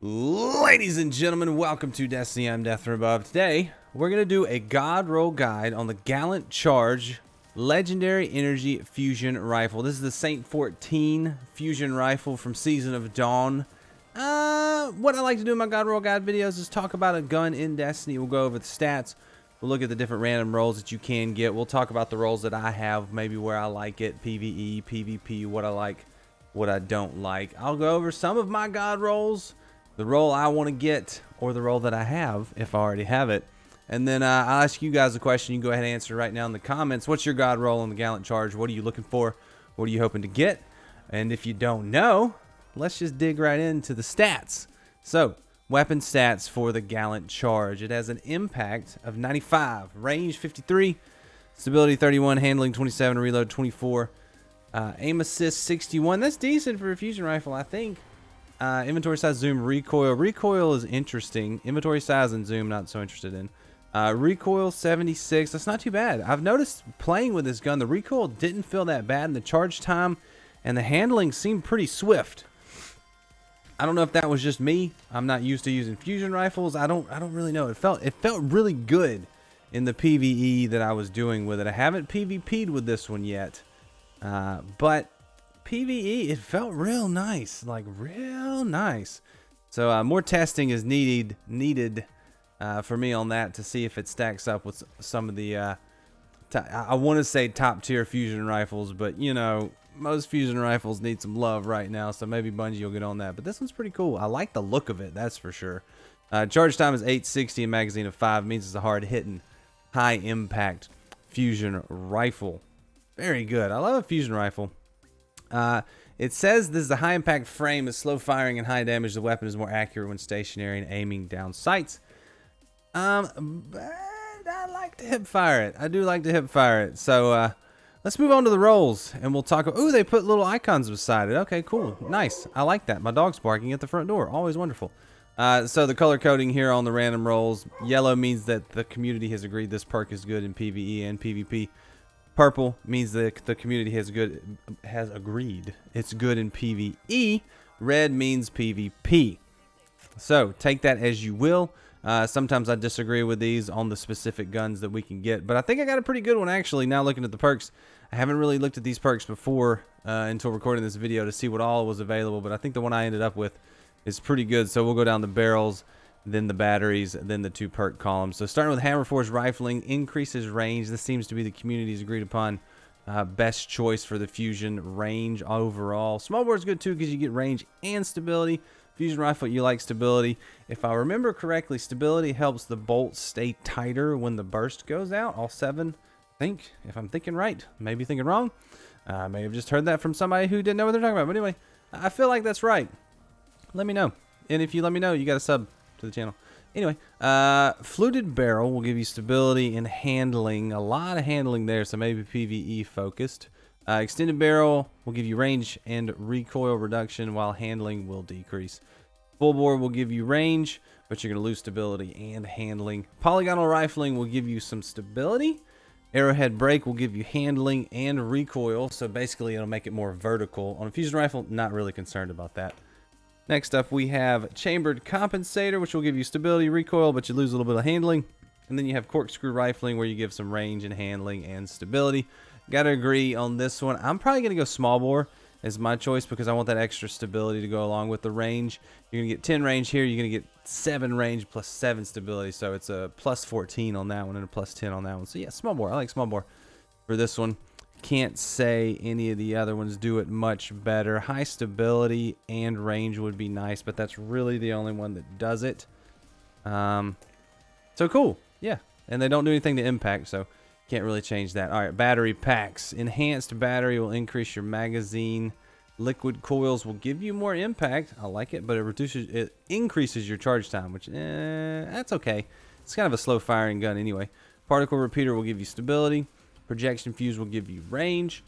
Ladies and gentlemen, welcome to Destiny. I'm Death from Above. Today, we're going to do a God roll guide on the Gallant Charge Legendary Energy Fusion Rifle. This is the Saint-14 Fusion Rifle from Season of Dawn. What I like to do in my God roll guide videos is talk about a gun in Destiny. We'll go over the stats. We'll look at the different random rolls that you can get. We'll talk about the rolls that I have, maybe where I like it, PvE, PvP, what I like, what I don't like. I'll go over some of my God rolls, the roll I want to get, or the roll that I have, if I already have it. And then I'll ask you guys a question. You can go ahead and answer right now in the comments. What's your God roll on the Gallant Charge? What are you looking for? What are you hoping to get? And if you don't know, let's just dig right into the stats. So, weapon stats for the Gallant Charge. It has an impact of 95, range 53, stability 31, handling 27, reload 24, aim assist 61. That's decent for a fusion rifle, I think. Inventory size, zoom, recoil. Recoil is interesting. Inventory size and zoom, not so interested in. Recoil 76. That's not too bad. I've noticed playing with this gun, the recoil didn't feel that bad, and the charge time and the handling seemed pretty swift. I don't know if that was just me. I'm not used to using fusion rifles. I don't really know. It felt really good in the PvE that I was doing with it. I haven't PvP'd with this one yet, but PvE, it felt real nice, like real nice. So more testing is needed for me on that to see if it stacks up with some of the I want to say top tier fusion rifles, but you know, most fusion rifles need some love right now, so maybe Bungie will get on that. But this one's pretty cool. I like the look of it, that's for sure. Charge time is 860, a magazine of 5. Means it's a hard hitting, high impact fusion rifle. Very good. I love a fusion rifle. It says this is a high impact frame with slow firing and high damage. The weapon is more accurate when stationary and aiming down sights. But I like to hip fire it. I do like to hip fire it. So let's move on to the rolls, and we'll talk. Oh, they put little icons beside it. Okay, cool, nice. I like that. My dog's barking at the front door. Always wonderful. So the color coding here on the random rolls: yellow means that the community has agreed this perk is good in PvE and PvP. Purple means that the community has agreed it's good in PvE. Red means PvP. So take that as you will. Sometimes I disagree with these on the specific guns that we can get, but I think I got a pretty good one actually. Now looking at the perks, I haven't really looked at these perks before until recording this video to see what all was available, but I think the one I ended up with is pretty good. So we'll go down the barrels, then the batteries, then the 2 perk columns. So starting with hammer force rifling, increases range. This seems to be the community's agreed upon best choice for the fusion range overall. Small bore is good too because you get range and stability. Fusion rifle, you like stability. If I remember correctly, stability helps the bolts stay tighter when the burst goes out. All 7, I think, if I'm thinking right. Maybe thinking wrong. I may have just heard that from somebody who didn't know what they're talking about. But anyway, I feel like that's right. Let me know. And if you let me know, you got a sub to the channel. Anyway, fluted barrel will give you stability and handling. A lot of handling there, so maybe PvE focused. Extended barrel will give you range and recoil reduction, while handling will decrease. Full bore will give you range, but you're going to lose stability and handling. Polygonal rifling will give you some stability. Arrowhead break will give you handling and recoil, so basically it'll make it more vertical. On a fusion rifle, not really concerned about that. Next up, we have chambered compensator, which will give you stability, recoil, but you lose a little bit of handling. And then you have corkscrew rifling, where you give some range and handling and stability. Gotta agree on this one. I'm probably gonna go small bore as my choice because I want that extra stability to go along with the range. You're gonna get 10 range here. You're gonna get 7 range plus 7 stability. So it's a plus 14 on that one and a plus 10 on that one. So yeah, small bore. I like small bore for this one. Can't say any of the other ones do it much better. High stability and range would be nice, but that's really the only one that does it. So cool. Yeah. And they don't do anything to impact, so can't really change that. All right, battery packs. Enhanced battery will increase your magazine. Liquid coils will give you more impact. I like it, but it increases your charge time, which that's okay. It's kind of a slow firing gun anyway. Particle repeater will give you stability. Projection fuse will give you range.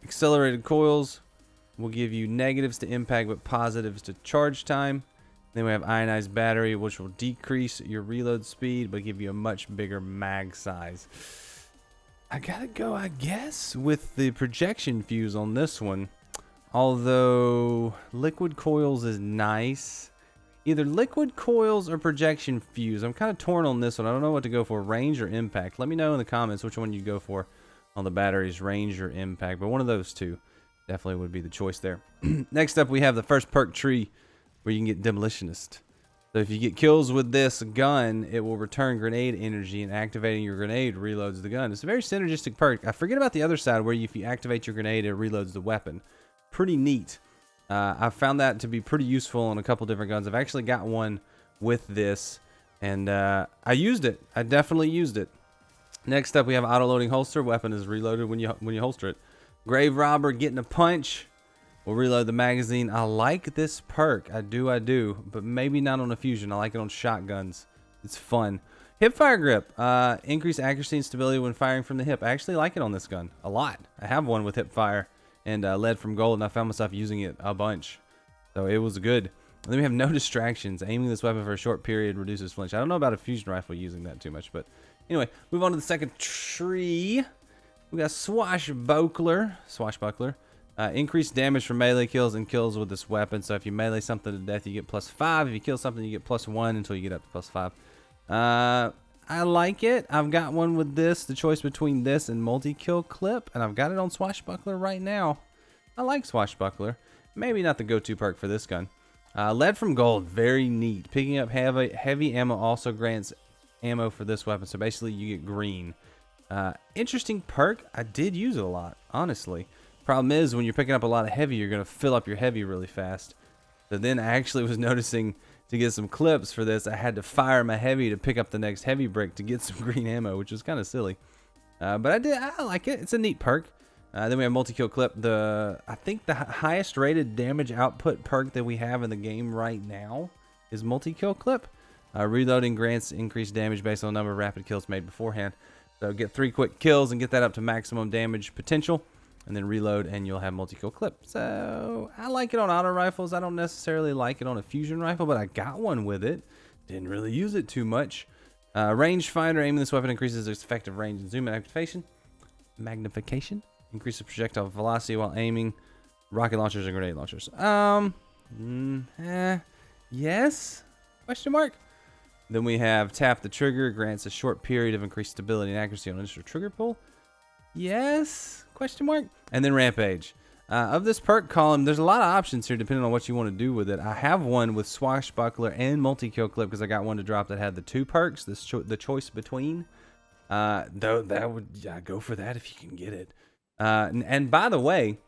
Accelerated coils will give you negatives to impact but positives to charge time. Then we have ionized battery, which will decrease your reload speed but give you a much bigger mag size. I gotta go, I guess, with the projection fuse on this one. Although liquid coils is nice, either liquid coils or projection fuse. I'm kind of torn on this one. I don't know what to go for, range or impact. Let me know in the comments which one you go for on the batteries, range or impact. But one of those two definitely would be the choice there. Next up, we have the first perk tree where you can get Demolitionist. So if you get kills with this gun, it will return grenade energy, and activating your grenade reloads the gun. It's a very synergistic perk. I forget about the other side where if you activate your grenade, it reloads the weapon. Pretty neat. I found that to be pretty useful on a couple different guns. I've actually got one with this, and I used it. I definitely used it. Next up, we have auto-loading holster. Weapon is reloaded when you holster it. Grave Robber, getting a punch. We'll reload the magazine. I like this perk. I do, but maybe not on a fusion. I like it on shotguns. It's fun. Hipfire grip. Increase accuracy and stability when firing from the hip. I actually like it on this gun a lot. I have one with hipfire and lead from gold, and I found myself using it a bunch. So it was good. And then we have no distractions. Aiming this weapon for a short period reduces flinch. I don't know about a fusion rifle using that too much, but anyway, move on to the second tree. We got Swashbuckler. Increased damage from melee kills and kills with this weapon. So if you melee something to death, you get +5. If you kill something, you get +1 until you get up to +5. I like it. I've got one with this. The choice between this and multi-kill clip, and I've got it on Swashbuckler right now. I like Swashbuckler. Maybe not the go-to perk for this gun. Lead from gold, very neat. Picking up heavy ammo also grants ammo for this weapon. So basically, you get green. Interesting perk. I did use it a lot, honestly. Problem is, when you're picking up a lot of heavy, you're going to fill up your heavy really fast. So then I actually was noticing to get some clips for this, I had to fire my heavy to pick up the next heavy brick to get some green ammo, which was kind of silly. But I like it. It's a neat perk. Then we have multi-kill clip. I think the highest rated damage output perk that we have in the game right now is multi-kill clip. Reloading grants increased damage based on the number of rapid kills made beforehand. So get 3 quick kills and get that up to maximum damage potential, and then reload and you'll have multi-kill clip. So I like it on auto rifles. I don't necessarily like it on a fusion rifle, but I got one with it. Didn't really use it too much. Range finder, aiming this weapon increases its effective range and zoom magnification. Increases projectile velocity while aiming. Rocket launchers and grenade launchers. Yes? Question mark. Then we have tap the trigger, grants a short period of increased stability and accuracy on initial trigger pull. Yes? Question mark. And then rampage. Of this perk column, there's a lot of options here depending on what you want to do with it. I have one with Swashbuckler and multi-kill clip because I got one to drop that had the 2 perks, the choice between. Though that would go for that if you can get it. And by the way,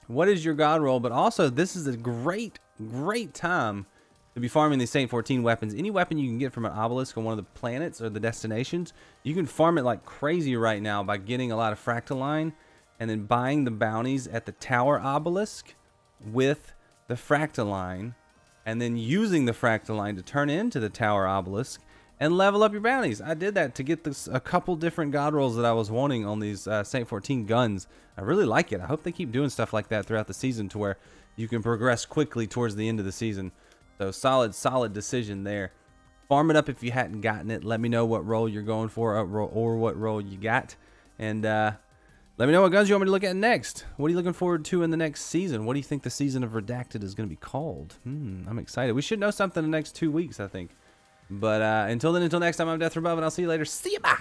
what is your god roll? But also, this is a great time to be farming these Saint-14 weapons. Any weapon you can get from an obelisk on one of the planets or the destinations, you can farm it like crazy right now by getting a lot of fractaline and then buying the bounties at the tower obelisk with the fractaline, and then using the fractaline to turn into the tower obelisk and level up your bounties. I did that to get a couple different god rolls that I was wanting on these Saint-14 guns. I really like it. I hope they keep doing stuff like that throughout the season to where you can progress quickly towards the end of the season. So solid decision there. Farm it up if you hadn't gotten it. Let me know what roll you're going for or what roll you got. And let me know what guns you want me to look at next. What are you looking forward to in the next season? What do you think the season of Redacted is going to be called? I'm excited. We should know something in the next 2 weeks, I think. But until then, until next time, I'm Death Above, and I'll see you later. See ya, bye!